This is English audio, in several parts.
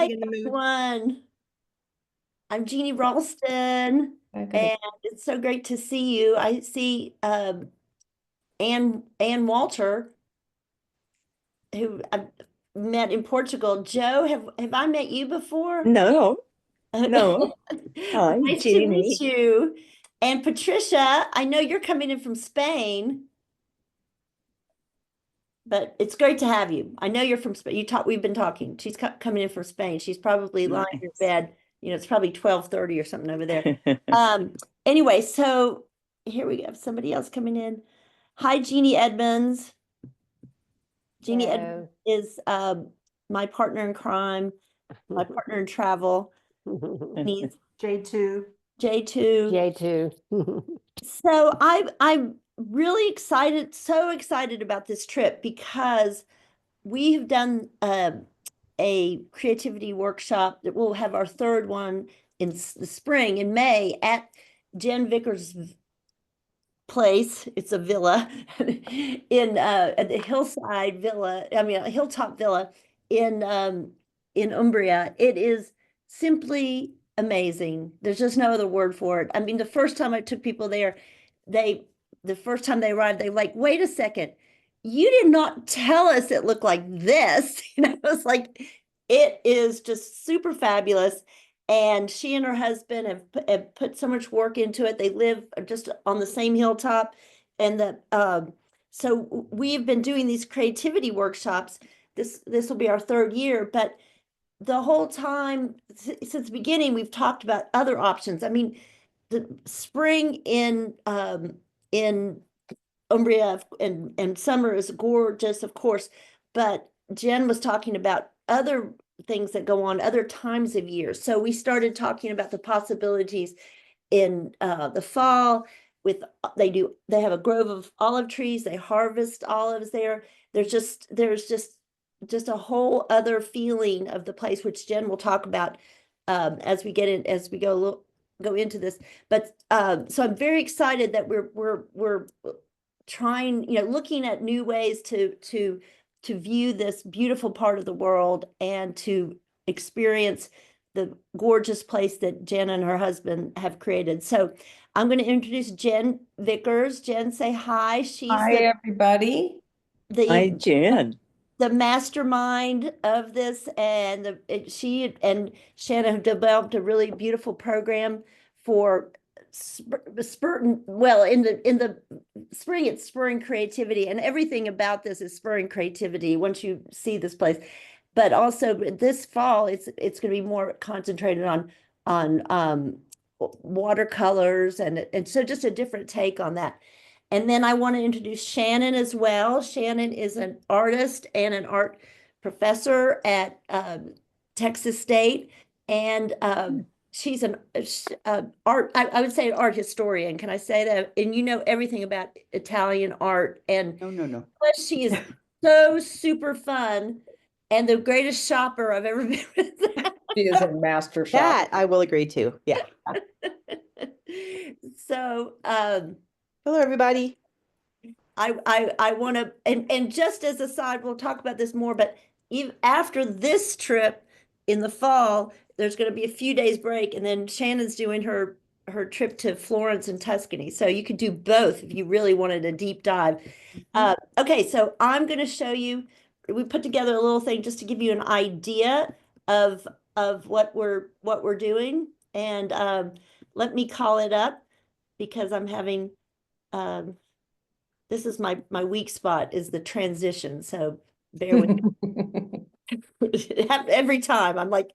Hi, getting in the mood. everyone. I'm Jeannie Ralston, Okay. and it's so great to see you. I see Ann Walter, who I met in Portugal. Joe, have I met you before? No, no. Hi, Nice to meet Jeannie. you. And Patricia, I know you're coming in from Spain, but it's great to have you. I know you're from Spain. We've been talking. She's coming in from Spain. She's probably lying in Nice. bed. It's probably 12:30 or something over there. Anyway, so here we have somebody else coming in. Hi, Jeannie Edmonds. Jeannie Edmonds is my partner in crime, my partner in travel. He's J2. J2. J2. So I'm really excited, so excited about this trip because we have done a creativity workshop that we'll have our third one in the spring in May at Jen Vickers' place. It's a villa in at the hillside villa. I mean, a hilltop villa in Umbria. It is simply amazing. There's just no other word for it. I mean, the first time I took people there, they the first time they arrived, they were like, wait a second, you did not tell us it looked like this. It's like it is just super fabulous. And she and her husband have put so much work into it. They live just on the same hilltop. And so we've been doing these creativity workshops. This will be our third year, but the whole time since the beginning, we've talked about other options. I mean, the spring in Umbria and summer is gorgeous, of course, but Jen was talking about other things that go on other times of year. So we started talking about the possibilities in the fall with they have a grove of olive trees, they harvest olives there. There's just a whole other feeling of the place, which Jen will talk about as we go into this. But so I'm very excited that we're trying, looking at new ways to view this beautiful part of the world and to experience the gorgeous place that Jen and her husband have created. So I'm going to introduce Jen Vickers. Jen, say hi. She's Hi, everybody. Hi, the Jen. the mastermind of this, and she and Shannon have developed a really beautiful program for well, in the spring, it's spurring creativity, and everything about this is spurring creativity once you see this place. But also this fall, it's going to be more concentrated on watercolors, and so just a different take on that. And then I want to introduce Shannon as well. Shannon is an artist and an art professor at Texas State, and she's an art, I would say an art historian. Can I say that? And you know everything about Italian art, and No. plus she is so super fun and the greatest shopper I've ever been with. She is a master shop. That I will agree to. Yeah. So Hello, everybody. I want to, and just as a side, we'll talk about this more, but even after this trip in the fall, there's going to be a few days break, and then Shannon's doing her trip to Florence and Tuscany. So you could do both if you really wanted a deep dive. Okay, so I'm going to show you, we put together a little thing just to give you an idea of what we're doing. And let me call it up because I'm having this is my weak spot is the transition. So bear with me. Every time I'm like,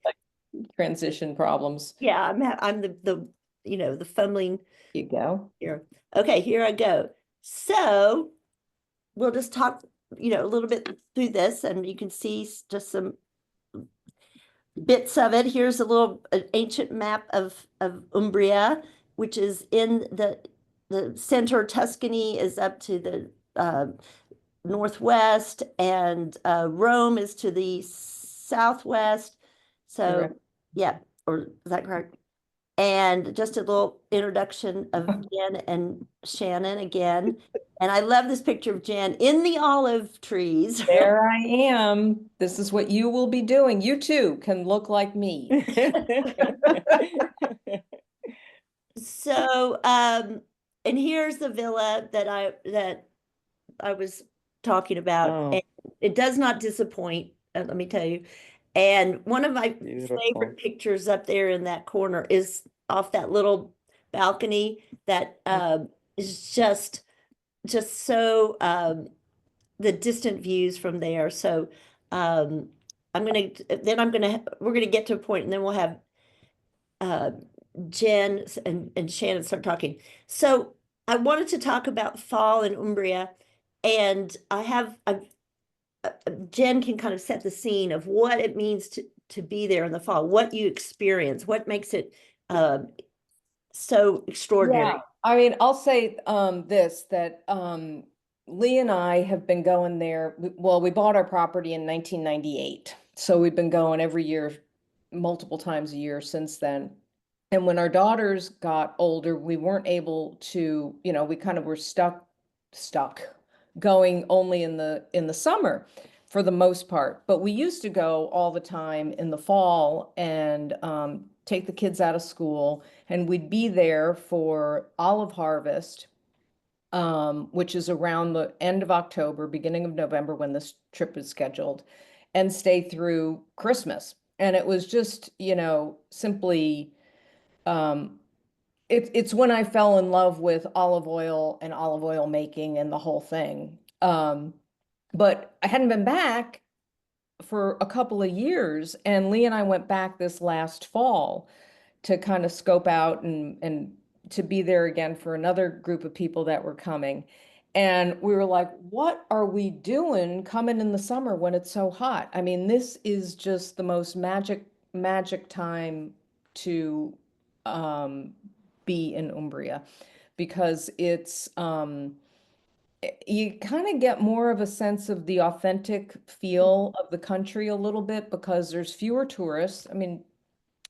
Transition problems. yeah, I'm the fumbling You go. here. Okay, here I go. So we'll just talk, a little bit through this, and you can see just some bits of it. Here's a little ancient map of Umbria, which is in the center. Tuscany is up to the northwest, and Rome is to the southwest. So, Correct. yeah, or is that correct? And just a little introduction of Jen and Shannon again. And I love this picture of Jen in the olive trees. There I am. This is what you will be doing. You too can look like me. So, and here's the villa that I was talking about. Oh, And it does not disappoint, let me tell you. And one of my beautiful. favorite pictures up there in that corner is off that little balcony that is just so the distant views from there. So we're gonna get to a point and then we'll have uh Jen and Shannon start talking. So I wanted to talk about fall in Umbria, and Jen can kind of set the scene of what it means to be there in the fall, what you experience, what makes it so extraordinary. Yeah, I mean, I'll say this that Lee and I have been going there. Well, we bought our property in 1998. So we've been going every year, multiple times a year since then. And when our daughters got older, we weren't able to, we kind of were stuck going only in the summer for the most part. But we used to go all the time in the fall and take the kids out of school, and we'd be there for olive harvest, which is around the end of October, beginning of November when this trip is scheduled, and stay through Christmas. And it was just, simply it's when I fell in love with olive oil and olive oil making and the whole thing. But I hadn't been back for a couple of years, and Lee and I went back this last fall to kind of scope out and to be there again for another group of people that were coming. And we were like, what are we doing coming in the summer when it's so hot? I mean, this is just the most magic time to be in Umbria, because it's you kind of get more of a sense of the authentic feel of the country a little bit, because there's fewer tourists. I mean,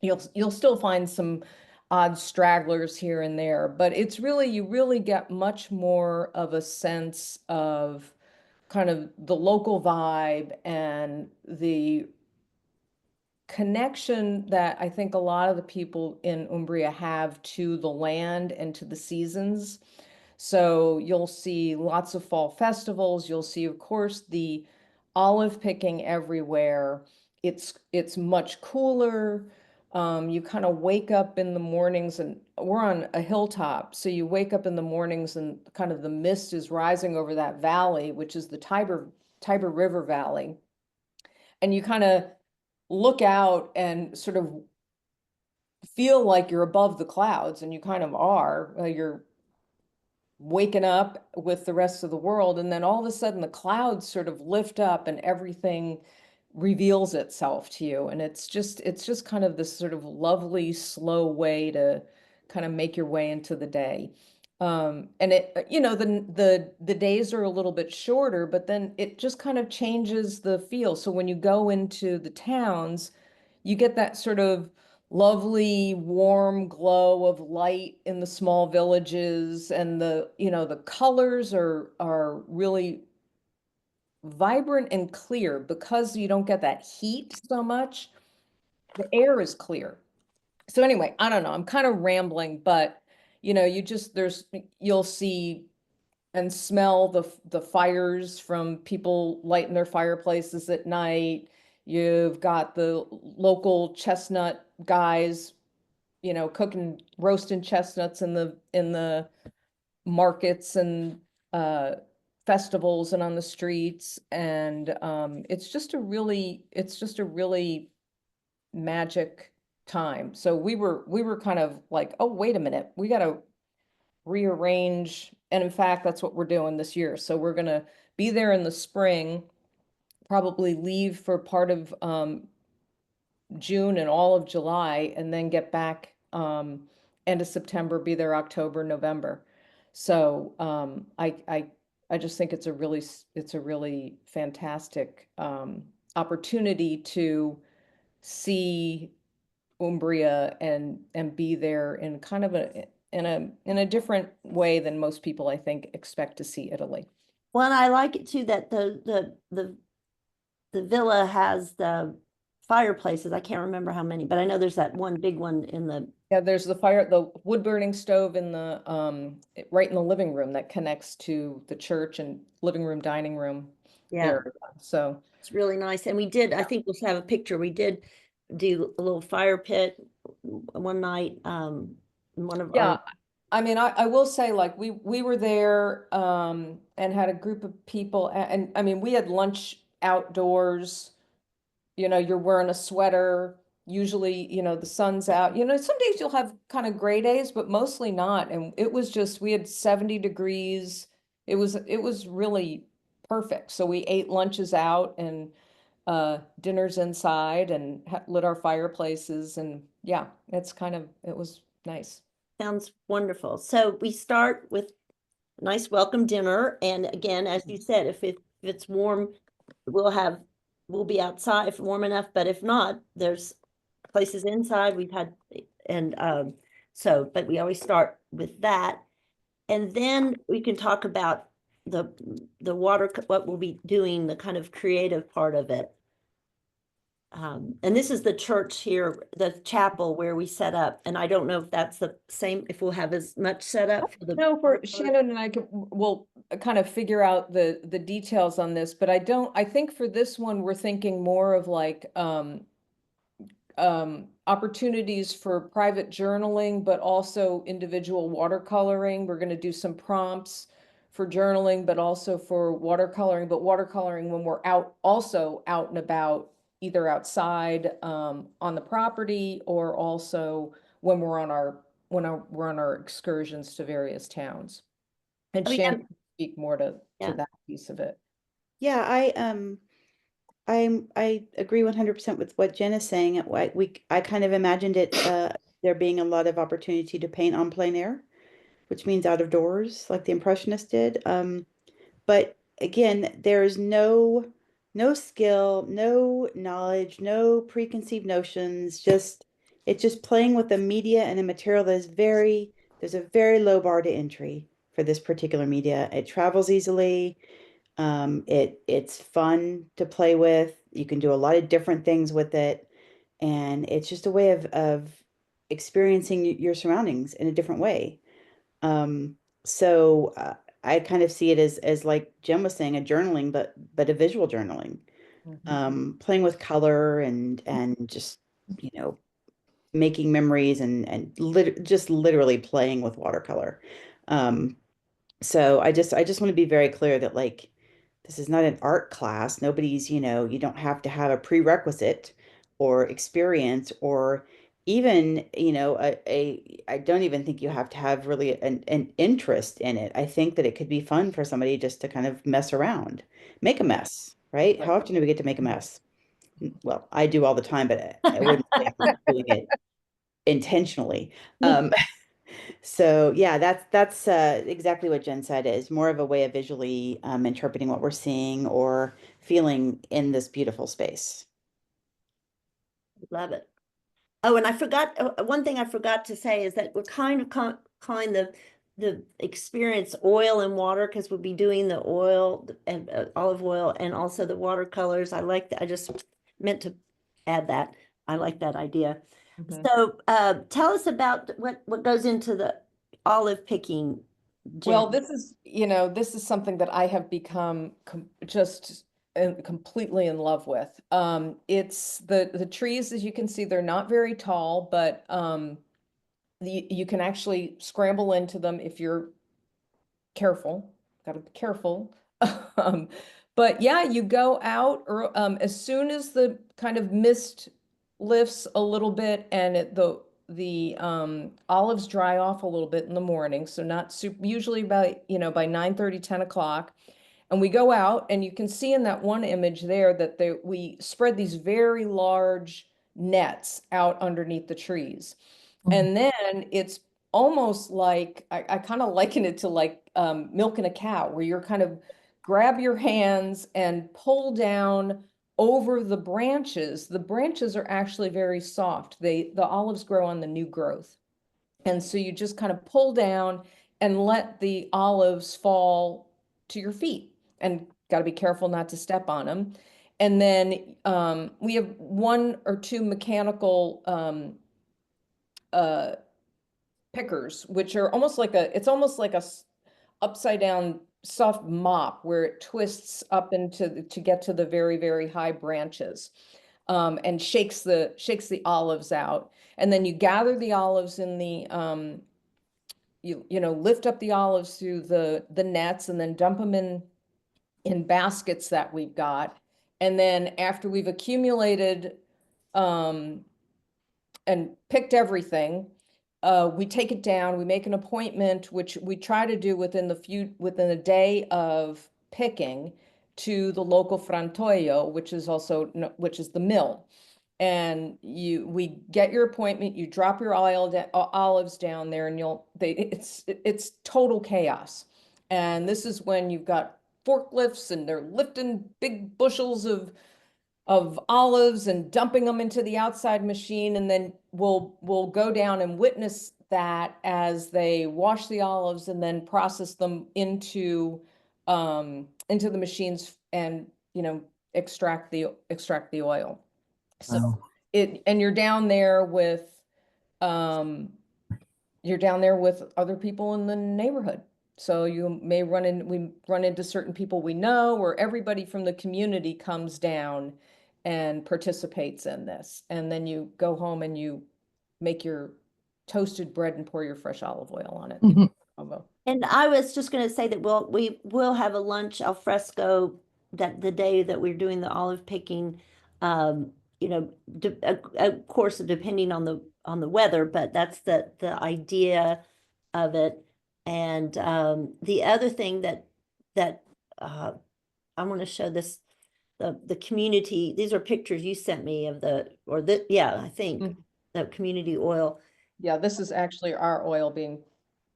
you'll still find some odd stragglers here and there, but you really get much more of a sense of kind of the local vibe and the connection that I think a lot of the people in Umbria have to the land and to the seasons. So you'll see lots of fall festivals. You'll see, of course, the olive picking everywhere. It's much cooler. You kind of wake up in the mornings, and we're on a hilltop. So you wake up in the mornings and kind of the mist is rising over that valley, which is the Tiber River Valley. And you kind of look out and sort of feel like you're above the clouds, and you kind of are. You're waking up with the rest of the world, and then all of a sudden the clouds sort of lift up and everything reveals itself to you, and it's just kind of this sort of lovely slow way to kind of make your way into the day. And the days are a little bit shorter, but then it just kind of changes the feel. So when you go into the towns, you get that sort of lovely warm glow of light in the small villages, and the colors are really vibrant and clear because you don't get that heat so much. The air is clear. So anyway, I don't know, I'm kind of rambling, but you'll see and smell the fires from people lighting their fireplaces at night. You've got the local chestnut guys, cooking, roasting chestnuts in the markets and festivals and on the streets. And it's just a really magic time. So we were kind of like, oh, wait a minute, we got to rearrange. And in fact, that's what we're doing this year. So we're gonna be there in the spring, probably leave for part of June and all of July, and then get back end of September, be there October, November. So I just think it's a really fantastic opportunity to see Umbria and be there in kind of in a different way than most people, I think, expect to see Italy. Well, and I like it too that the villa has the fireplaces. I can't remember how many, but I know there's that one big one in the, Yeah, there's the wood burning stove in the right in the living room that connects to the church and living room, dining room yeah, area. So it's really nice. And we did, I think we'll have a picture. We did do a little fire pit one night, in one of our, yeah, I mean, I will say, like, we were there and had a group of people, and I mean, we had lunch outdoors. You're wearing a sweater. Usually, the sun's out. Some days you'll have kind of gray days, but mostly not. And it was just, we had 70 degrees. It was really perfect. So we ate lunches out and dinners inside and lit our fireplaces. And yeah, it was nice. sounds wonderful. So we start with a nice welcome dinner. And again, as you said, if it's warm, we'll be outside if warm enough, but if not, there's places inside we've had, and so, but we always start with that. And then we can talk about the what we'll be doing, the kind of creative part of it. And this is the church here, the chapel where we set up, and I don't know if that's the same, if we'll have as much set up for the. No, for Shannon and I will kind of figure out the details on this, but I think for this one, we're thinking more of like opportunities for private journaling, but also individual watercoloring. We're going to do some prompts for journaling, but also for watercoloring, but watercoloring when we're also out and about, either outside on the property, or also when we're on our excursions to various towns. And I mean, Shannon can speak more to yeah, that piece of it. Yeah, I agree 100% with what Jen is saying. I kind of imagined it there being a lot of opportunity to paint on plein air, which means out of doors, like the Impressionists did. But again, there's no skill, no knowledge, no preconceived notions, just it's just playing with the media and a material that is there's a very low bar to entry for this particular media. It travels easily. It's fun to play with. You can do a lot of different things with it, and it's just a way of experiencing your surroundings in a different way. So I kind of see it as like Jen was saying, a journaling, but a visual journaling, playing with color and just making memories and just literally playing with watercolor. Um, so I just want to be very clear that like this is not an art class. Nobody's, you don't have to have a prerequisite or experience or even, I don't even think you have to have really an interest in it. I think that it could be fun for somebody just to kind of mess around, make a mess, right? How often do we get to make a mess? Well, I do all the time, but I wouldn't say I'm doing it intentionally. Um, so yeah, that's exactly what Jen said, is more of a way of visually interpreting what we're seeing or feeling in this beautiful space. love it. Oh, and I forgot, one thing I forgot to say is that we're kind of calling the experience oil and water, because we'll be doing the oil and olive oil and also the watercolors. I like that. I just meant to add that. I like that idea. So tell us about what goes into the olive picking, Jen. Well, this is something that I have become just completely in love with. It's the trees, as you can see, they're not very tall, but you can actually scramble into them if you're careful. Got to be careful. Um, but yeah, you go out or as soon as the kind of mist lifts a little bit and the olives dry off a little bit in the morning, so not super, usually by 9:30, 10 o'clock. And we go out and you can see in that one image there that we spread these very large nets out underneath the trees. And then it's almost like I kind of liken it to like milking a cow, where you're kind of grab your hands and pull down over the branches are actually very soft. The olives grow on the new growth. And so you just kind of pull down and let the olives fall to your feet, and got to be careful not to step on them. And then we have one or two mechanical uh, pickers, which are almost like it's almost like a upside down soft mop where it twists up to get to the very, very high branches, and shakes the olives out. And then you gather the olives in the lift up the olives through the nets and then dump them in baskets that we've got. And then after we've accumulated um, and picked everything, we take it down, we make an appointment, which we try to do within a day of picking, to the local frantoio, which is the mill. And we get your appointment, you drop your olives down there, and it's total chaos. And this is when you've got forklifts and they're lifting big bushels of olives and dumping them into the outside machine. And then we'll go down and witness that as they wash the olives and then process them into the machines, and extract the oil. So Wow. and um you're down there with other people in the neighborhood. So we run into certain people we know, or everybody from the community comes down and participates in this. And then you go home and you make your toasted bread and pour your fresh olive oil on it. Mhm. And I was just going to say that we will have a lunch al fresco that the day that we're doing the olive picking. Um, of course, depending on the weather, but that's the idea of it. And the other thing that uh, I want to show this the community. These are pictures you sent me of yeah, I think Mhm. the community oil, Yeah, this is actually our oil being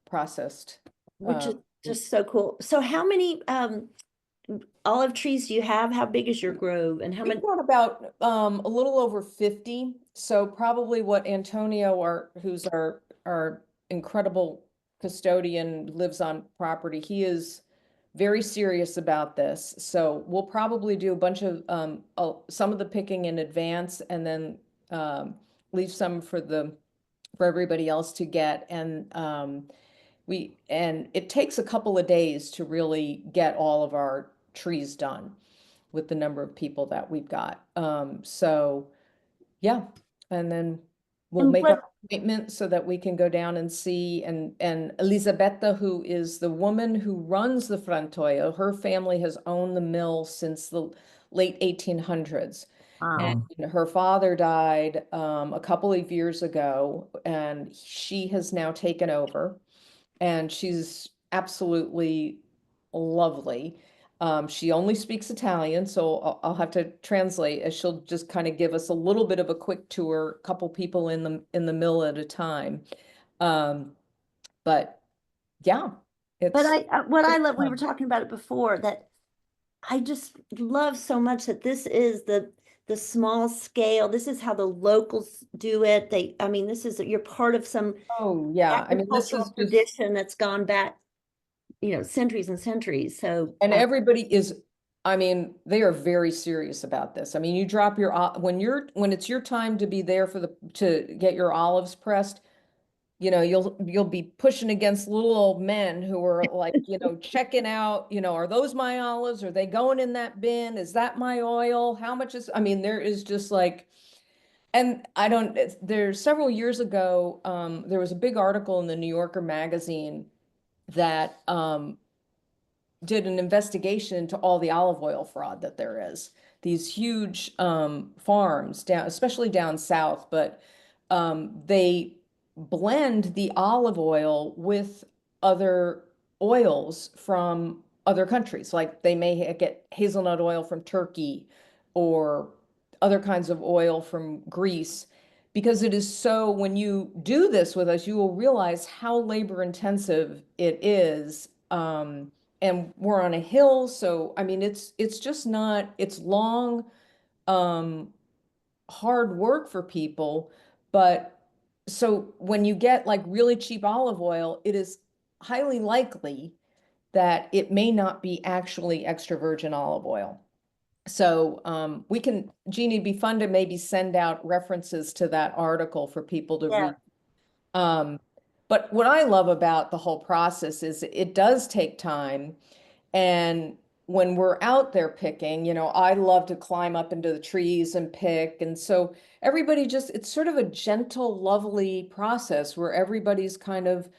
processed. which is just so cool. So how many olive trees do you have? How big is your grove, and how We've many? got about a little over 50. So probably what Antonio, who's our incredible custodian, lives on property, he is very serious about this. So we'll probably do a bunch of some of the picking in advance, and then leave some for everybody else to get. And it takes a couple of days to really get all of our trees done with the number of people that we've got. So yeah, and then we'll And make what? our appointment so that we can go down and see. And Elisabetta, who is the woman who runs the Frantoio, her family has owned the mill since the late 1800s. And Wow. her father died a couple of years ago, and she has now taken over, and she's absolutely lovely. She only speaks Italian, so I'll have to translate, as she'll just kind of give us a little bit of a quick tour, a couple people in the mill at a time. Um, but yeah, But it's what I it's love, we were fun. talking about it before, that I just love so much that this is the small scale. This is how the locals do it. I mean, this is you're part of some Oh yeah, I mean, this agricultural is just, tradition that's gone back, centuries and centuries. So, and everybody is, I mean, they are very serious about this. I mean, you drop when it's your time to be there to get your olives pressed, you'll be pushing against little old men who are like, checking out, are those my olives? Are they going in that bin? Is that my oil? How much I mean, there is just like, and I don't, there's several years ago, there was a big article in the New Yorker magazine that did an investigation into all the olive oil fraud that there is. These huge farms down, especially down south, but they blend the olive oil with other oils from other countries. Like they may get hazelnut oil from Turkey or other kinds of oil from Greece. Because it is so, when you do this with us, you will realize how labor intensive it is. And we're on a hill, so I mean, it's just not, it's long, um, hard work for people. But so when you get like really cheap olive oil, it is highly likely that it may not be actually extra virgin olive oil. So we can, Jeannie, it'd be fun to maybe send out references to that article for people to Yeah. read. Um, but what I love about the whole process is it does take time. And when we're out there picking, I love to climb up into the trees and pick. And so everybody just, it's sort of a gentle, lovely process where everybody's kind of,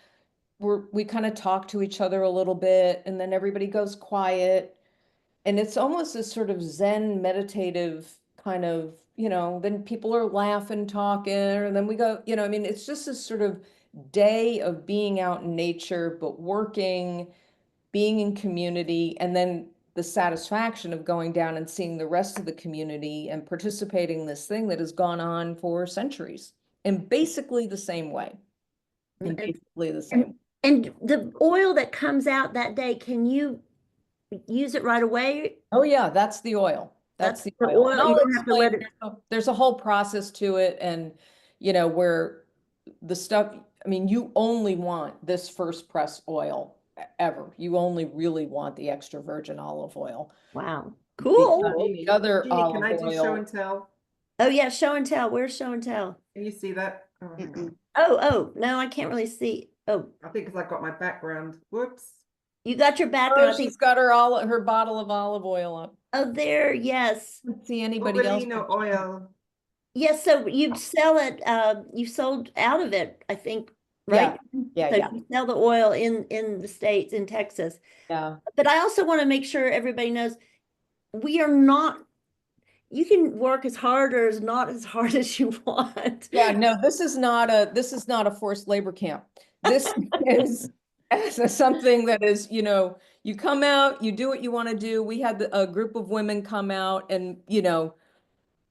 we kind of talk to each other a little bit, and then everybody goes quiet. And it's almost this sort of Zen meditative kind of, then people are laughing, talking, and then we go, I mean, it's just this sort of day of being out in nature, but working, being in community, and then the satisfaction of going down and seeing the rest of the community and participating in this thing that has gone on for centuries in basically the same way. In basically the same. And the oil that comes out that day, can you use it right away? Oh yeah, that's the oil. That's the the oil. And oil. You I'll don't have to explain, let it. there's a whole process to it, and where the stuff, I mean, you only want this first press oil ever. You only really want the extra virgin olive oil. Wow. The Cool. the other Jeannie, can olive I do show oil. and tell? Oh yeah, show and tell. Where's show and tell? Can you see that? Oh, hang on. Mm-mm. Oh, no, I can't really see. Oh, I think because I got my background. Whoops. you got your background. Oh, I think. she's got her bottle of olive oil up. Oh, there, yes. Let's see anybody else. Ovalino oil. Yes, so you sell it, you sold out of it, I think, right? Yeah, So yeah. you sell the oil in the States, in Texas. Yeah. But I also want to make sure everybody knows we are not, you can work as hard or as not as hard as you want. Yeah, no, this is not a forced labor camp. This is something that is, you come out, you do what you want to do. We had a group of women come out, and there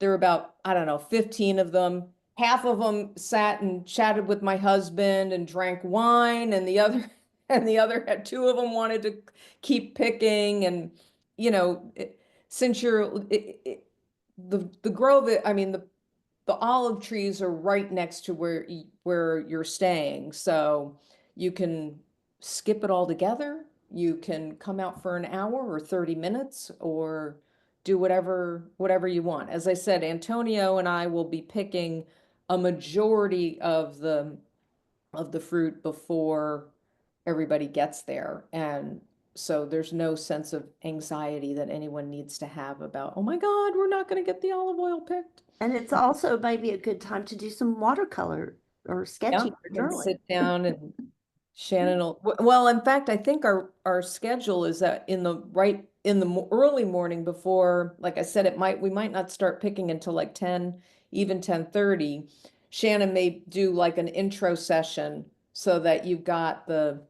were about, I don't know, 15 of them. Half of them sat and chatted with my husband and drank wine, and the other and the other had two of them wanted to keep picking. And since the grove, I mean, the olive trees are right next to where you're staying, so you can skip it all together. You can come out for an hour or 30 minutes, or do whatever you want. As I said, Antonio and I will be picking a majority of the fruit before everybody gets there, and so there's no sense of anxiety that anyone needs to have about, oh my God, we're not going to get the olive oil picked. And it's also maybe a good time to do some watercolor or Yeah, sketching or and journaling. sit down, and Shannon will, well, in fact, I think our schedule is that in the early morning before, like I said, we might not start picking until like 10, even 10:30. Shannon may do like an intro session so that you've got the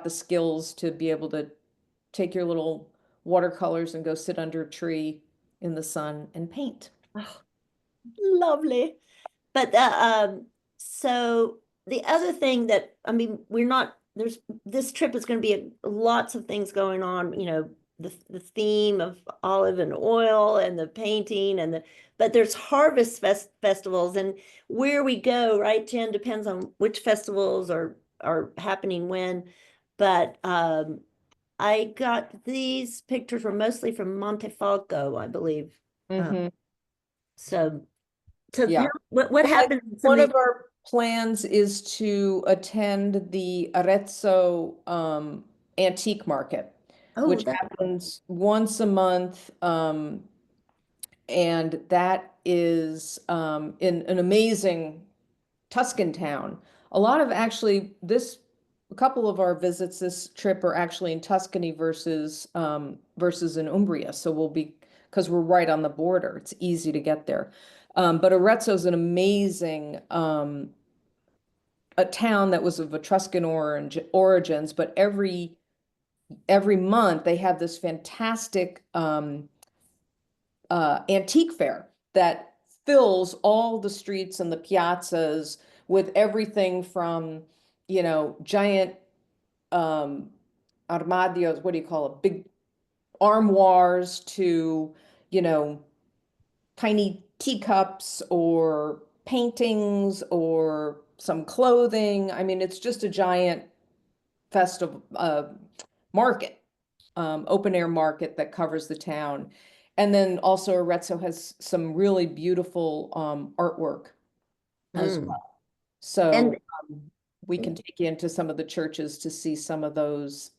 skills to be able to take your little watercolors and go sit under a tree in the sun and paint. Oh, lovely. But so the other thing that, I mean, this trip is going to be lots of things going on, the theme of olive and oil and the painting but there's harvest festivals, and where we go, right, Jen, depends on which festivals are happening when. But I got these pictures were mostly from Montefalco, I believe. Mhm. So so Yeah. now what happens in some One of of these? our plans is to attend the Arezzo antique market, Oh, which happens once a month. And that is in an amazing Tuscan town. A lot of actually a couple of our visits this trip are actually in Tuscany versus in Umbria. So because we're right on the border, it's easy to get there. But Arezzo is an amazing a town that was of Etruscan origins, but every month they have this fantastic antique fair that fills all the streets and the piazzas with everything from, giant armadios, what do you call it? Big armoires to, you know, tiny teacups or paintings or some clothing. I mean, it's just a giant festival market, open air market that covers the town. And then also Arezzo has some really beautiful artwork as Mm. well. So And we can take you into some of the churches to see some of those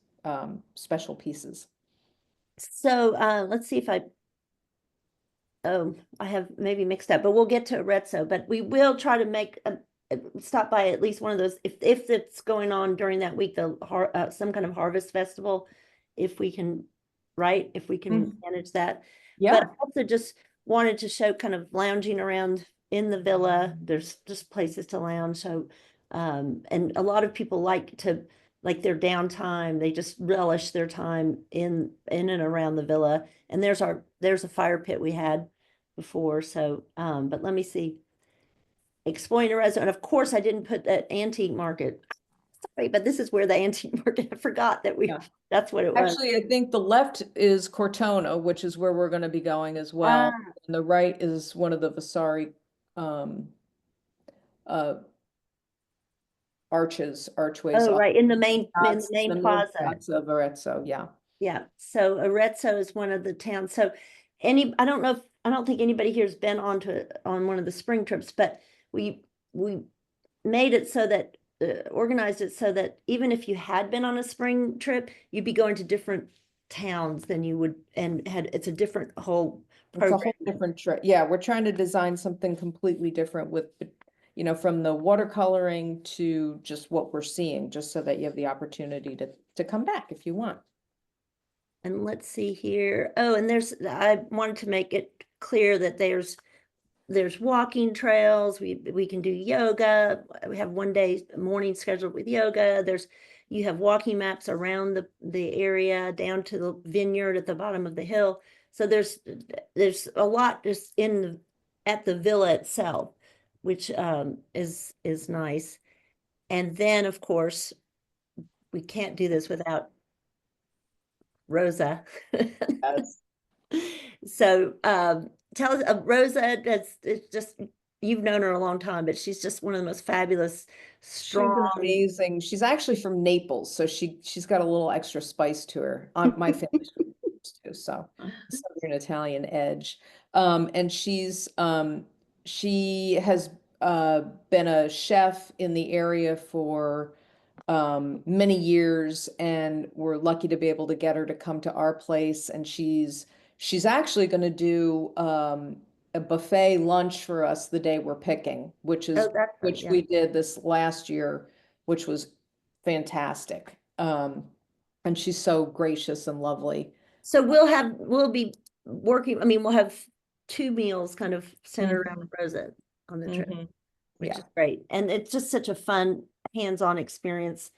special pieces. so let's see if oh, I have maybe mixed up, but we'll get to Arezzo. But we will try to make stop by at least one of those if it's going on during that week, some kind of harvest festival, if we can, right? If we can manage that. But Yeah. I also just wanted to show kind of lounging around in the villa. There's just places to lounge. So, and a lot of people like their downtime. They just relish their time in and around the villa. And there's a fire pit we had before. So, but let me see. Exploring a resident. And of course, I didn't put that antique market. Sorry, but this is where the antique market, I forgot that Yeah. that's what it was. Actually, I think the left is Cortona, which is where we're going to be going as well. Ah, And the right is one of the Vasari um, uh, archways. oh, right, in the That's main the main plaza. piazza of Arezzo, yeah. Yeah, so Arezzo is one of the towns. So I don't think anybody here has been on one of the spring trips, but we made it so that organized it so that even if you had been on a spring trip, you'd be going to different towns than you would and had it's a different whole It's a program. whole different trip. Yeah, we're trying to design something completely different with, from the watercoloring to just what we're seeing, just so that you have the opportunity to come back if you want. And let's see here. Oh, and I wanted to make it clear that there's walking trails. We can do yoga. We have one day morning scheduled with yoga. You have walking maps around the area down to the vineyard at the bottom of the hill. So there's a lot just at the villa itself, which is nice. And then of course we can't do this without Rosa. Yes. So tell us, Rosa, it's just, you've known her a long time, but she's just one of the most fabulous, She's strong. amazing. She's actually from Naples, so she's got a little extra spice to her. My family's from Naples too, so Southern Italian edge. And she has been a chef in the area for many years, and we're lucky to be able to get her to come to our place. And she's actually going to do a buffet lunch for us the day we're picking, Oh, that's right, which yeah. we did this last year, which was fantastic. And she's so gracious and lovely. So we'll be working, I mean, we'll have two meals kind of centered around Rosa on the trip, Mhm. which Yeah. is great. And it's just such a fun hands-on experience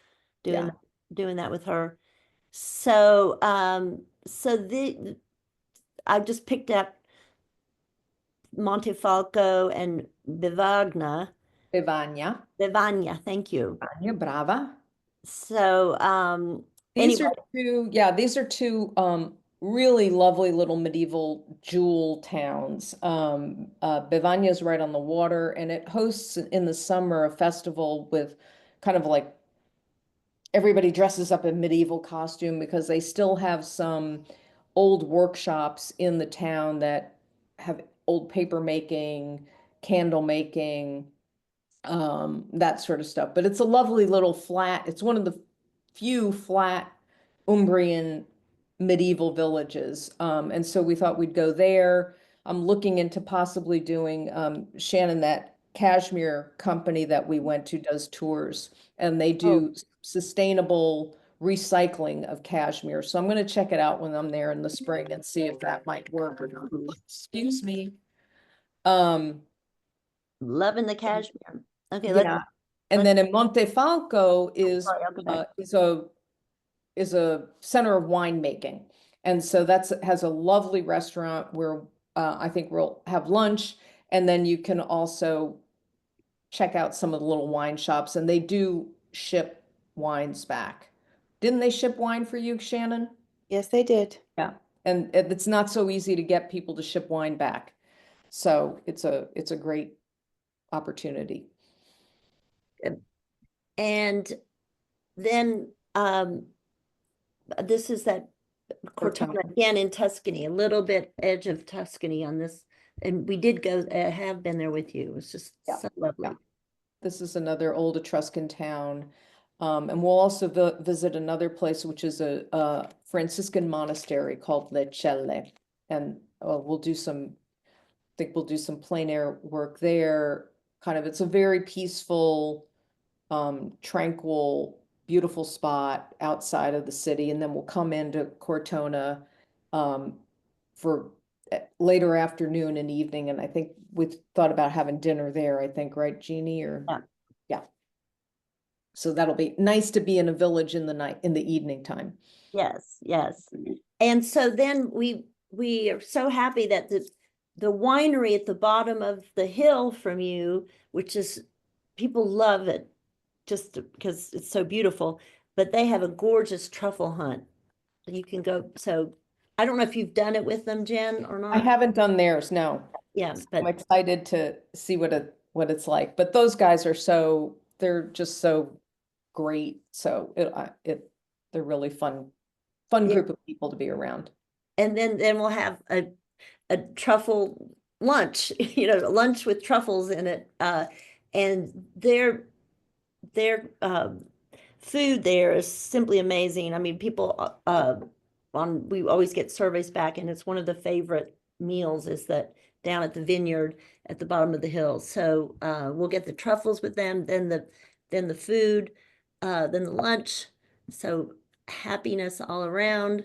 doing Yeah. doing that with her. So I've just picked up Montefalco and Bivagna. Vivania. Vivagna, thank you. Vivania, brava. So These anyway, are two really lovely little medieval jewel towns. Bivagna is right on the water, and it hosts in the summer a festival with kind of like everybody dresses up in medieval costume, because they still have some old workshops in the town that have old paper making, candle making, that sort of stuff. But it's a lovely little flat. It's one of the few flat Umbrian medieval villages. And so we thought we'd go there. I'm looking into possibly doing, Shannon, that cashmere company that we went to does tours, and they do sustainable recycling of cashmere. So I'm going to check it out when I'm there in the spring and see if that might work or not. Excuse me. loving the cashmere. Okay, Yeah. And then in Montefalco sorry, I'll go back. is a center of winemaking. And so has a lovely restaurant where I think we'll have lunch, and then you can also check out some of the little wine shops, and they do ship wines back. Didn't they ship wine for you, Shannon? Yes, they did. Yeah. And it's not so easy to get people to ship wine back. So it's a great opportunity. And then this is that Cortona again in Tuscany, a little bit edge of Tuscany on this. And we did go, have been there with you. It was just Yeah. so lovely. Yeah. This is another old Etruscan town. And we'll also visit another place, which is a Franciscan monastery called Le Celle. And we'll do some, I think we'll do some plein air work there. Kind of, it's a very peaceful, tranquil, beautiful spot outside of the city. And then we'll come into Cortona for later afternoon and evening. And I think we thought about having dinner there, I think, right, Jeannie? Or Yeah. yeah. So that'll be nice to be in a village in the evening time. Yes, yes. And so then we are so happy that the winery at the bottom of the hill from you, which is people love it just because it's so beautiful, but they have a gorgeous truffle hunt. You can go. So I don't know if you've done it with them, Jen, or I not. haven't done theirs, no. Yeah, So I'm but excited to see what it's like. But those guys are they're just so great. So they're really fun yeah. group of people to be around. And then we'll have a truffle lunch, lunch with truffles in it. And their food there is simply amazing. I mean, people we always get surveys back, and it's one of the favorite meals is that down at the vineyard at the bottom of the hill. So we'll get the truffles with them, then the food, then the lunch. So happiness all around.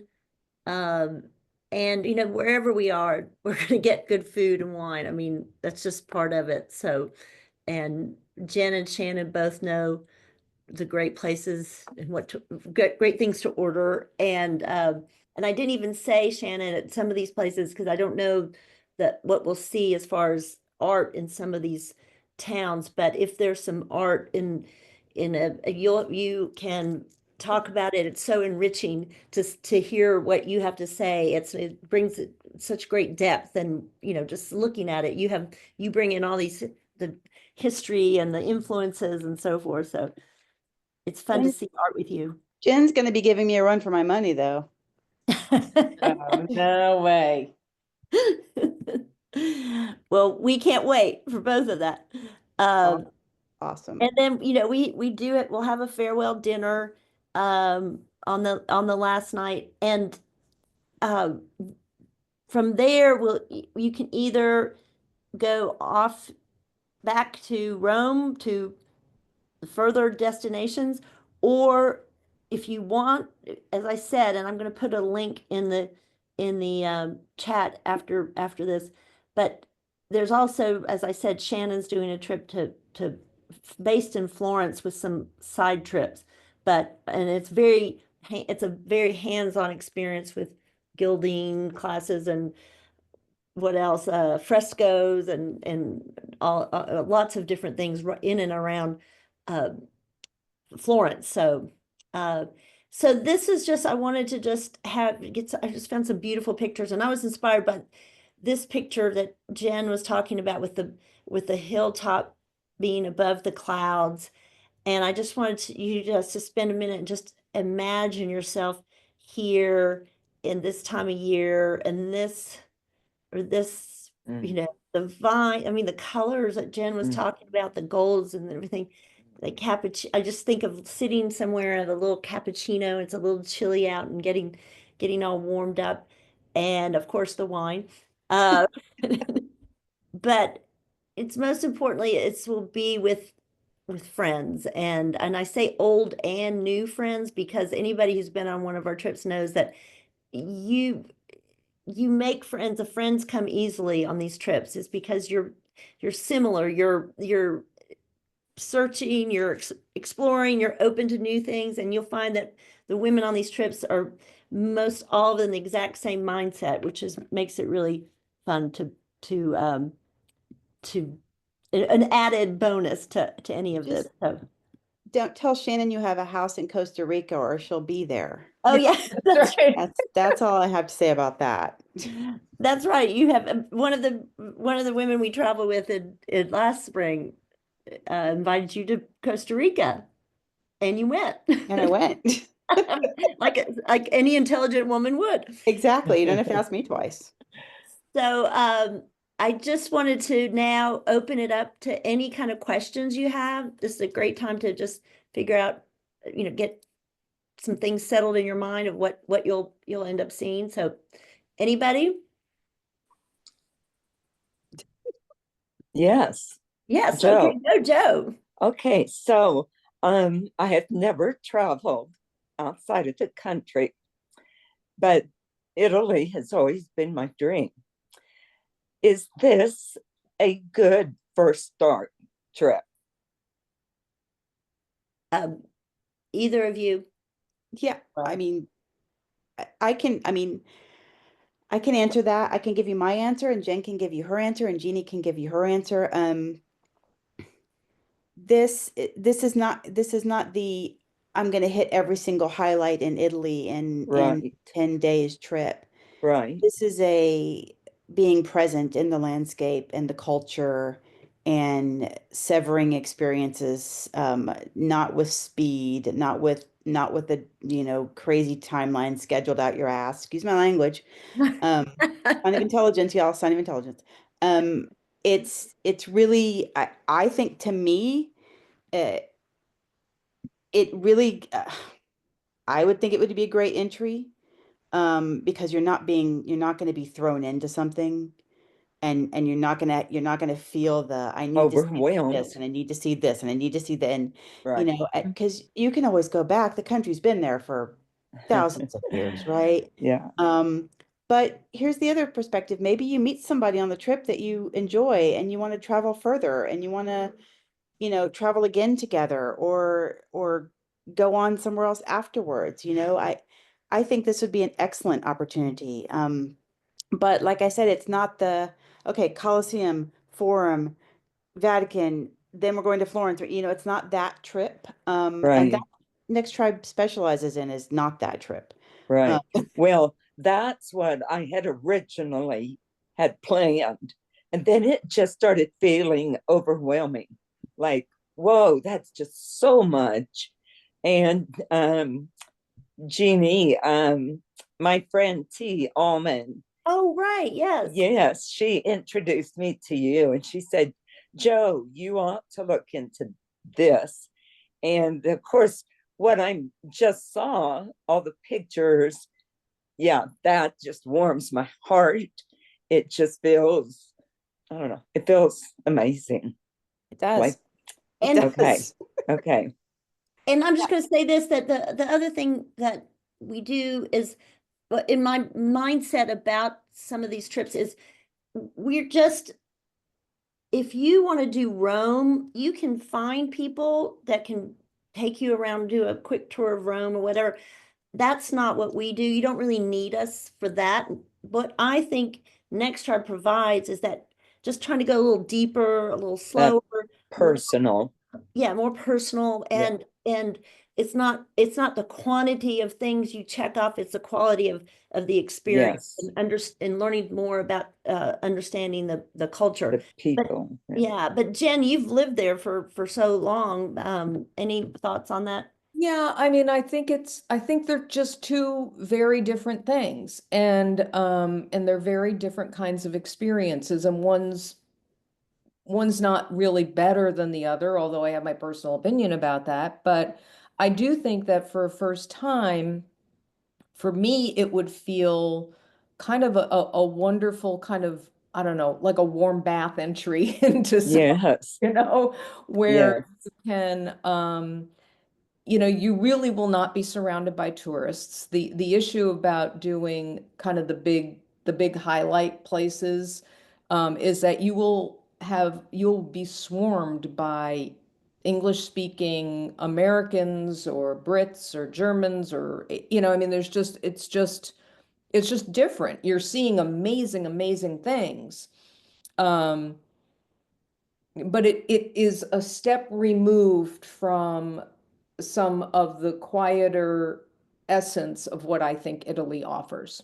Um, and wherever we are, we're gonna get good food and wine. I mean, that's just part of it. So, and Jen and Shannon both know the great places and great things to order. And I didn't even say, Shannon, at some of these places because I don't know that what we'll see as far as art in some of these towns. But if there's some art you can talk about it. It's so enriching to hear what you have to say. It brings such great depth, and just looking at it, you bring in all the history and the influences and so forth. So it's fun to see art with you. Jen's going to be giving me a run for my money, though. Oh, no way. Well, we can't wait for both of that. Um, Awesome. and then we do it. We'll have a farewell dinner on the last night, and um, from there you can either go off back to Rome to further destinations, or if you want, as I said, and I'm going to put a link in the chat after this, but there's also, as I said, Shannon's doing a trip to based in Florence with some side trips, and it's a very hands-on experience with gilding classes and what else, frescoes and all lots of different things in and around uh, Florence. So this is just, I wanted to just I just found some beautiful pictures, and I was inspired by this picture that Jen was talking about with the hilltop being above the clouds. And I just wanted you just to spend a minute and just imagine yourself here in this time of year and this, the vine, I mean, the colors that Jen was talking about, the golds and everything, like cappuccino. I just think of sitting somewhere at a little cappuccino. It's a little chilly out and getting all warmed up. And of course the wine. Uh, but it's most importantly, will be with friends. And I say old and new friends because anybody who's been on one of our trips knows that you you make friends. The friends come easily on these trips. It's because you're similar. You're searching, you're exploring, you're open to new things, and you'll find that the women on these trips are most all of them the exact same mindset, which makes it really fun to an added bonus to any of this. So don't tell Shannon you have a house in Costa Rica or she'll be there. Oh, yeah, That's right. That's all I have to say about that. that's right. You have one of the women we traveled with in last spring invited you to Costa Rica, and you went. And I went. Like any intelligent woman would. Exactly. You don't have to ask me twice. So I just wanted to now open it up to any kind of questions you have. This is a great time to just figure out, get some things settled in your mind of what you'll end up seeing. So anybody? Yes, Yes, Joe. okay, go Joe. Okay, so I have never traveled outside of the country, but Italy has always been my dream. Is this a good first start trip? Um, Either of you. Yeah, I Well, mean, I can answer that. I can give you my answer, and Jen can give you her answer, and Jeannie can give you her answer. This is not the I'm going to hit every single highlight in Italy in right, 10 days trip. right, This is a being present in the landscape and the culture and severing experiences, not with speed, not with the, crazy timeline scheduled out your ass. Excuse my language. Um, Sign of intelligence, y'all, sign of intelligence. Um, it's really I think to me, uh, it really I would think it would be a great entry, because you're not going to be thrown into something, and you're not gonna feel the I need to see overwhelmed, this and I need to see this and I need to see the and right. because you can always go back. The country's been there for thousands of years, right? Yeah, Um, but here's the other perspective. Maybe you meet somebody on the trip that you enjoy and you want to travel further and you want to, travel again together or go on somewhere else afterwards. I think this would be an excellent opportunity. But like I said, it's not the okay, Colosseum, Forum, Vatican, then we're going to Florence. It's not that trip. And that right, Next Tribe specializes in is not that trip. Uh, right. Well, that's what I had originally had planned. And then it just started feeling overwhelming. Like, whoa, that's just so much. And Jeannie, my friend T. Allman, Oh, right, yes. yes, she introduced me to you and she said, Joe, you ought to look into this. And of course, what I just saw, all the pictures, yeah, that just warms my heart. It just feels, I don't know, it feels amazing. it does. Like, It And okay, does. okay, and I'm just going to say this, that the other thing that we do is, but in my mindset about some of these trips is we're just, if you want to do Rome, you can find people that can take you around, do a quick tour of Rome or whatever. That's not what we do. You don't really need us for that. What I think Next provides is that just trying to go a little deeper, a little that slower, more, personal, yeah, more personal, yeah, and it's not the quantity of things you check off, it's the quality of the experience yes, and learning more about understanding the culture. the But people. Yeah. yeah, but Jen, you've lived there for so long. Any thoughts on that? Yeah, I mean, I think they're just two very different things, and they're very different kinds of experiences, and one's not really better than the other, although I have my personal opinion about that. But I do think that for a first time, for me, it would feel kind of a wonderful kind of, I don't know, like a warm bath entry into some, Yes, where yes, you can, you really will not be surrounded by tourists. The issue about doing kind of the big highlight places, is that you'll be swarmed by English speaking Americans or Brits or Germans, or I mean it's just different. You're seeing amazing, amazing things. But it is a step removed from some of the quieter essence of what I think Italy offers.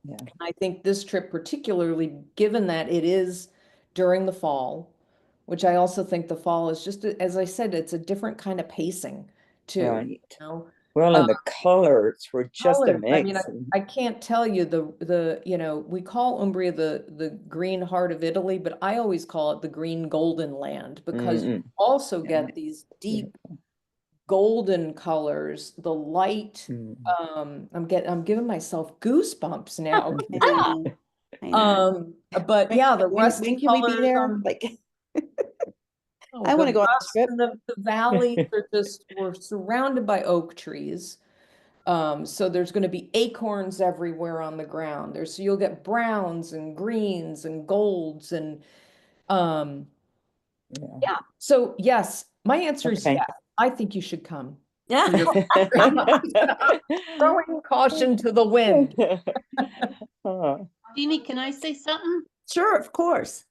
Yeah. I think this trip particularly, given that it is during the fall, which I also think the fall is just, as I said, it's a different kind of pacing too. Right. You know? Well, and the colors were just Colors, I mean, amazing. I can't tell you we call Umbria the green heart of Italy, but I always call it the green golden land because you also Yeah. get these deep golden colors, the light. Mm. I'm giving myself goosebumps now. I know. I know. But yeah, the When rusty can we be colors there? on Like, oh, I want the to go on rust a trip. and the valleys are just, we're surrounded by oak trees. So there's going to be acorns everywhere on the ground. So you'll get browns and greens and golds and Yeah. yeah. So yes, my answer is Okay. yes. I think you should come. Yeah. I'm throwing caution to the wind. Oh, Jeannie, can I say something? Sure, of course.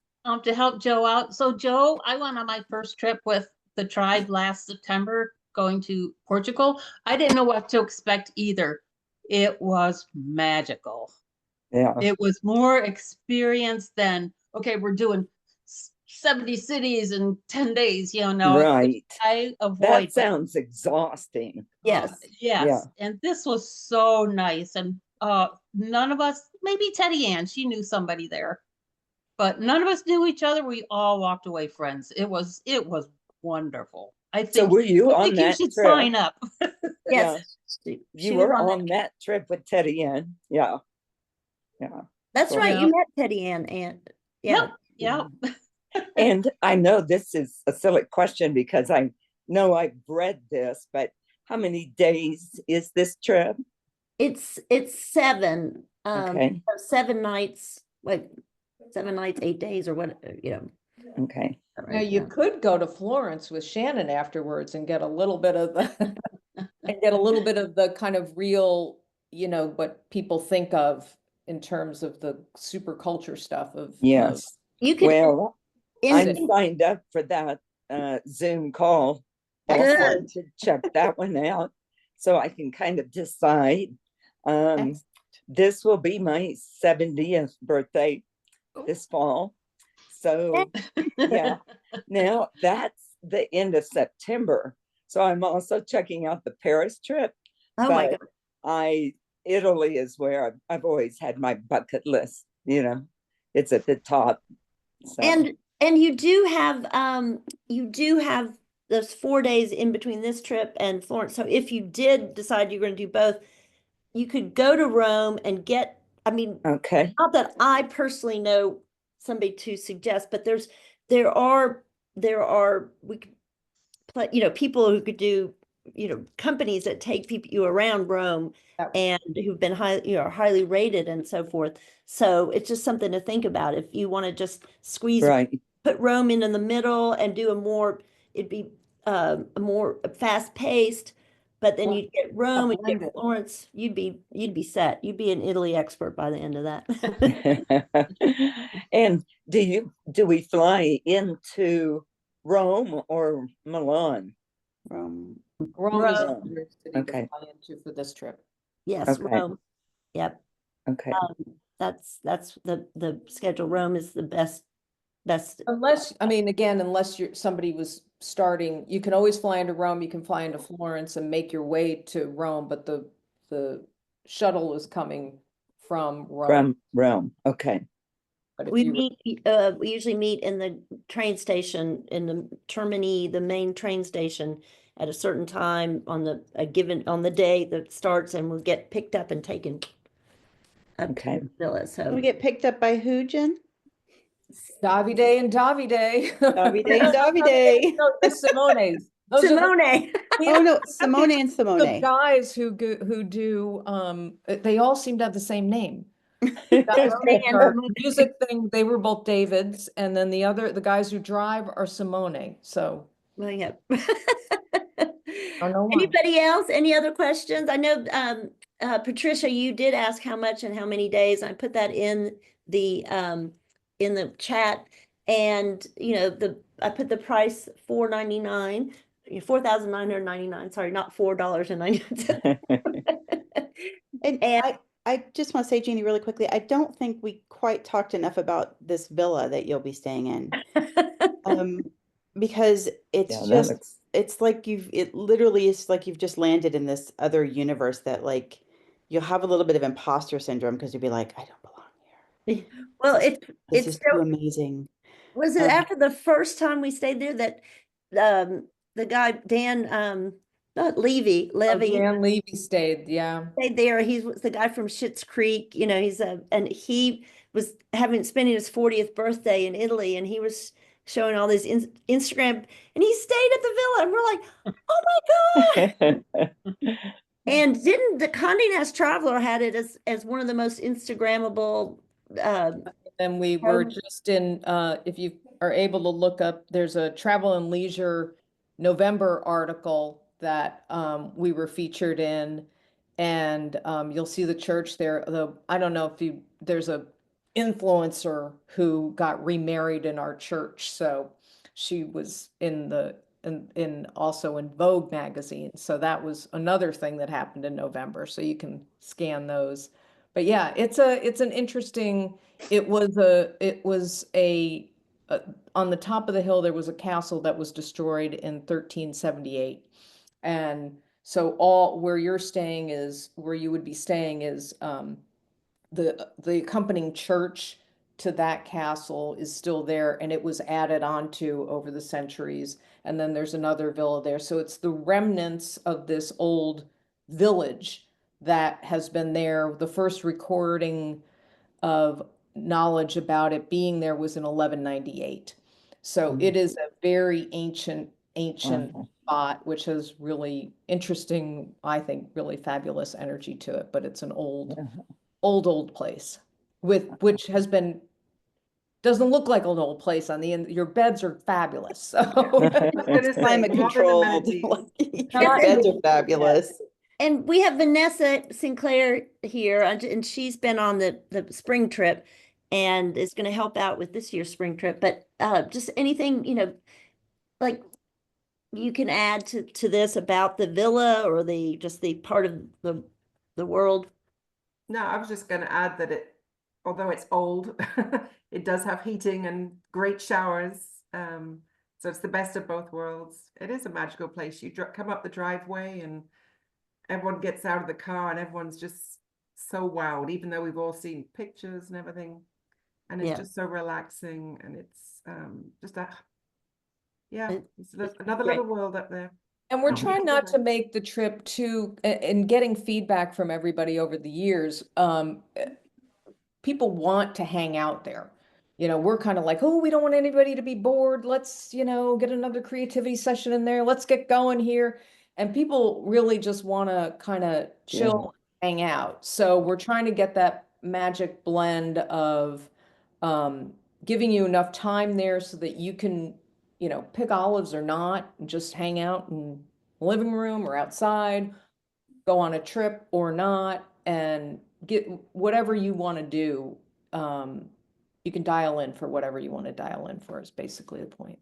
To help Joe out. So Joe, I went on my first trip with the tribe last September going to Portugal. I didn't know what to expect either. It was magical. yeah. It was more experience than, okay, we're doing 70 cities in 10 days, you know. Right. I avoid That sounds exhausting. Yes. Yes. Yeah. And this was so nice. And none of us, maybe Teddy Ann, she knew somebody there, but none of us knew each other. We all walked away friends. It was wonderful. I So think were you I on think you that should trip? sign up. Yes. You were on that trip with Teddy Ann. Yeah. Yeah. That's Cool. right. Yeah. You met Teddy Ann and yeah. Yep. And I know this is a silly question because I know I've read this, but how many days is this trip? It's 7. Okay. 7 nights, like 7 nights, 8 days or what, Okay. Now you could go to Florence with Shannon afterwards and get a little bit of the and get a little bit of the kind of real, what people think of in terms of the super culture stuff of Yes. You could Well, I'm in, signed up for that Zoom call also Good. to check that one out so I can kind of decide. This will be my 70th birthday this fall. So yeah, now that's the end of September. So I'm also checking out the Paris trip. oh my God. Italy is where I've always had my bucket list, it's at the top. So. And you do have those 4 days in between this trip and Florence. So if you did decide you're going to do both, you could go to Rome and get, I mean, okay. not that I personally know somebody to suggest, but there are we could play, people who could do, companies that take you around Rome and who've been highly rated and so forth. So it's just something to think about. If you want to just put Rome in the middle and do it'd be a more fast paced, but then you'd get Rome and get Florence, you'd be set. You'd be an Italy expert by the end of that. And do we fly into Rome or Milan? Rome. Rome is Rome. the city to Okay. fly into for this trip. Yes, Okay. Rome. Yep. Okay. That's the schedule. Rome is the best. Unless somebody was starting, you can always fly into Rome, you can fly into Florence and make your way to Rome, but the shuttle is coming from Rome. From Rome. Okay. But if We you we usually meet in the train station in the Termini, the main train station, at a certain time on the day that starts, and we'll get picked up and taken up Okay. to the villa. So We get picked up by who, Jen? Davide and Davide. Davide and Davide. No, the Simones. Those are Simone. Oh no, Simone and the Simone. guys who do they all seem to have the same name. Simone. Music thing, they were both Davids, and then the guys who drive are Simone. So Well, yeah. I don't know why. Anybody else? Any other questions? I know, Patricia, you did ask how much and how many days. I put that in the chat, and I put the price $4.99 $4,999. Sorry, not $4.99. And And I just want to say, Jeannie, really quickly, I don't think we quite talked enough about this villa that you'll be staying in. Because it's Yeah, that just, looks. it's like it literally is like you've just landed in this other universe that like you'll have a little bit of imposter syndrome because you'll be like, I don't belong here. well, This is, this it's is too so, amazing. was it after the first time we stayed there that the guy Dan not Levy Oh, Levy Dan Levy stayed, yeah. stayed there. He was the guy from Schitt's Creek. You know, he's a and he was spending his 40th birthday in Italy, and he was showing all this Instagram, and he stayed at the villa, and we're like, oh my God. And didn't the Condé Nast Traveler had it as one of the most Instagrammable And we were homes? just in, if you are able to look up, there's a Travel and Leisure November article that we were featured in. And you'll see the church there. I don't know if there's a influencer who got remarried in our church. So she was in also in Vogue magazine. So that was another thing that happened in November. So you can scan those. But yeah, it's an interesting, it was on the top of the hill, there was a castle that was destroyed in 1378. And so where you're staying is, where you would be staying is, the accompanying church to that castle is still there, and it was added onto over the centuries. And then there's another villa there. So it's the remnants of this old village that has been there. The first recording of knowledge about it being there was in 1198. So it is a very ancient spot, which has really interesting, I think, really fabulous energy to it. But it's an old place which has been, doesn't look like an old place on the end. Your beds are fabulous. So I was gonna say, Climate modern controlled. amenities. Your beds are fabulous. And we have Vanessa Sinclair here, and she's been on the spring trip and is going to help out with this year's spring trip. But just anything, like you can add to this about the villa or just the part of the world. No, I was just going to add that although it's old, it does have heating and great showers. So it's the best of both worlds. It is a magical place. You come up the driveway and everyone gets out of the car and everyone's just so wowed, even though we've all seen pictures and everything. And it's Yeah. just so relaxing, and it's just it's another great. little world up there. And we're trying not to make the trip too, and getting feedback from everybody over the years. People want to hang out there. We're kind of like, oh, we don't want anybody to be bored. Let's, get another creativity session in there. Let's get going here. And people really just want to kind of chill, hang out. So we're trying to get that magic blend of giving you enough time there so that you can, pick olives or not, and just hang out in the living room or outside, go on a trip or not, and get whatever you want to do. You can dial in for whatever you want to dial in for is basically the point.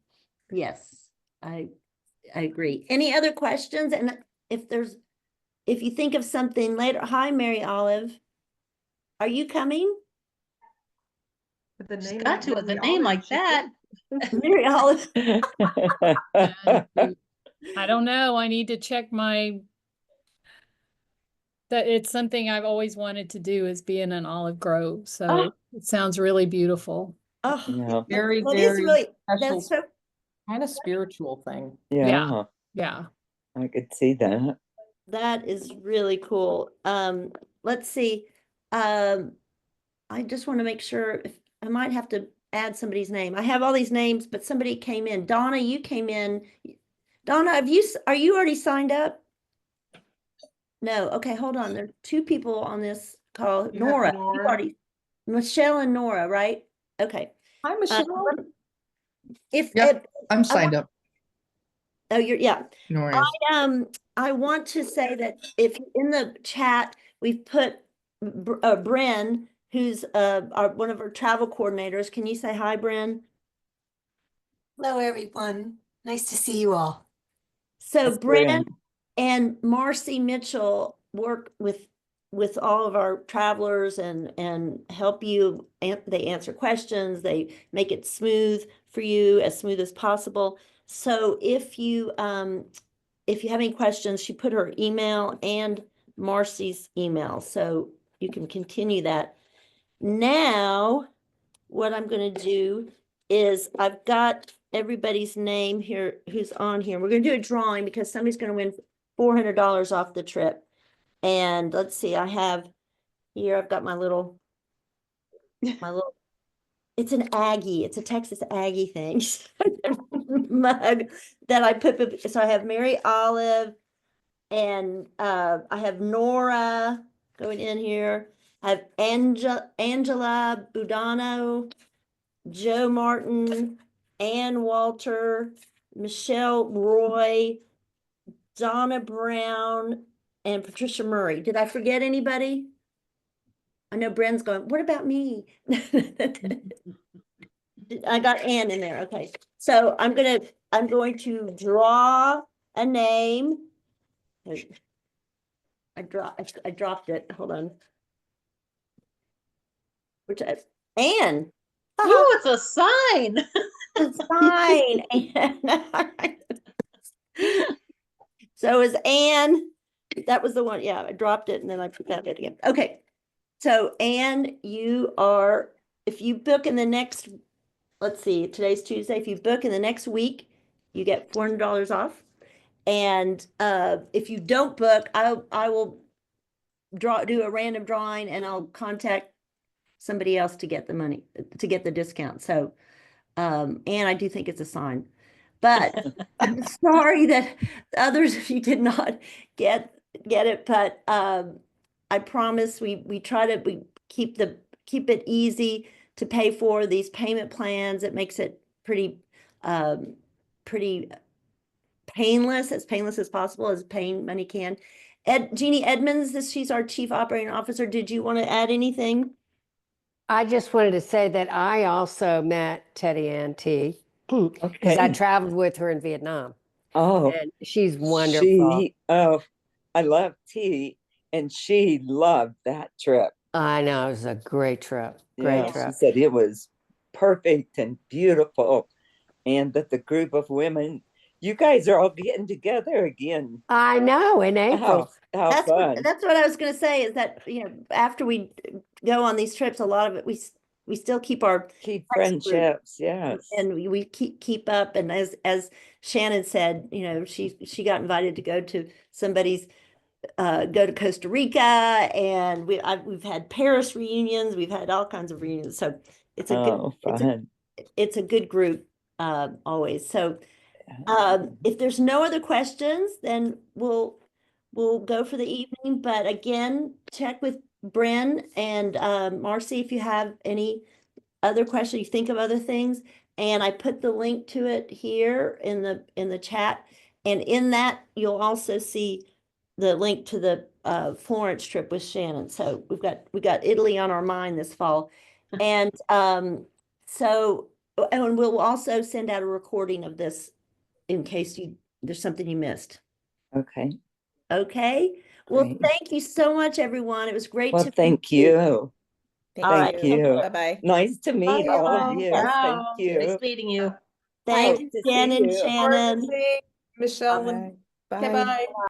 Yes, I agree. Any other questions? And if you think of something later, hi, Mary Olive. Are you coming? With the name Got to with a Mary name Olive, like she that. Mary Olive. I don't know. I need to check that it's something I've always wanted to do is be in an olive grove. So it sounds really beautiful. Oh, Yeah. Very, that is very really, special, that's so, kind of spiritual thing. Yeah, Yeah. I could see that. that is really cool. Let's see. I just want to make sure if I might have to add somebody's name. I have all these names, but somebody came in. Donna, you came in. Donna, are you already signed up? No. Okay, hold on. There are two people on this call. You have Nora, you Nora. already, Michelle and Nora, right? Okay. Hi, Michelle. I'm signed up. Oh, yeah. Nora is. I want to say that if in the chat we've put Bryn, who's one of our travel coordinators. Can you say hi, Bryn? Hello, everyone. Nice to see you all. So That's Brent brilliant. and Marcy Mitchell work with all of our travelers and help you. They answer questions. They make it smooth for you, as smooth as possible. So if you have any questions, she put her email and Marcy's email, so you can continue that. Now, what I'm going to do is I've got everybody's name here who's on here. We're going to do a drawing because somebody's going to win $400 off the trip. And let's see, I have here, I've got my little, it's an Aggie, it's a Texas Aggie thing mug that I put, so I have Mary Olive and I have Nora going in here. I have Angela Budano, Joe Martin, Ann Walter, Michelle Roy, Donna Brown, and Patricia Murray. Did I forget anybody? I know Bren's going, what about me? I got Ann in there. Okay. So I'm going to draw a name. I dropped it. Hold on. Which Ann. Oh, it's a sign. It's fine. So is Ann. That was the one. Yeah, I dropped it and then I put that in again. Okay. So Ann, if you book in the next, let's see, today's Tuesday. If you book in the next week, you get $400 off. And if you don't book, I will do a random drawing and I'll contact somebody else to get the money, to get the discount. So and I do think it's a sign, but I'm sorry that others of you did not get it, but I promise we try to keep it easy to pay for these payment plans. It makes it pretty painless, as painless as possible, as pain money can. Jeannie Edmonds, she's our Chief Operating Officer. Did you want to add anything? I just wanted to say that I also met Teddy Ann T because I Okay. traveled with her in Vietnam, Oh, and she's wonderful. I love tea, and she loved that trip. I know, it was a great trip. Yeah, Great she trip. said it was perfect and beautiful, and that the group of women, you guys are all getting together again. I know, in April. How That's fun. that's what I was going to say, is that, after we go on these trips, a lot of it we still keep our Keep text group, friendships, yes. and we keep up. And as Shannon said, she got invited to go to somebody's go to Costa Rica, and we've had Paris reunions, we've had all kinds of reunions. So it's a good Fun. it's a good group always. So if there's no other questions, then we'll go for the evening. But again, check with Bren and Marcy if you have any other questions, you think of other things. And I put the link to it here in the chat. And in that, you'll also see the link to the Florence trip with Shannon. So we got Italy on our mind this fall. And and we'll also send out a recording of this in case there's something you missed. Okay. Okay. Well, Great. thank you so much, everyone. It was great Well, to thank meet you. you. All right. Thank you. Bye-bye. Nice to meet Bye, all of y'all. you. Ciao. Thank you. Nice meeting you. Thanks, Hope to see Jen and you. Shannon. Michelle Bye. and Bye. bye.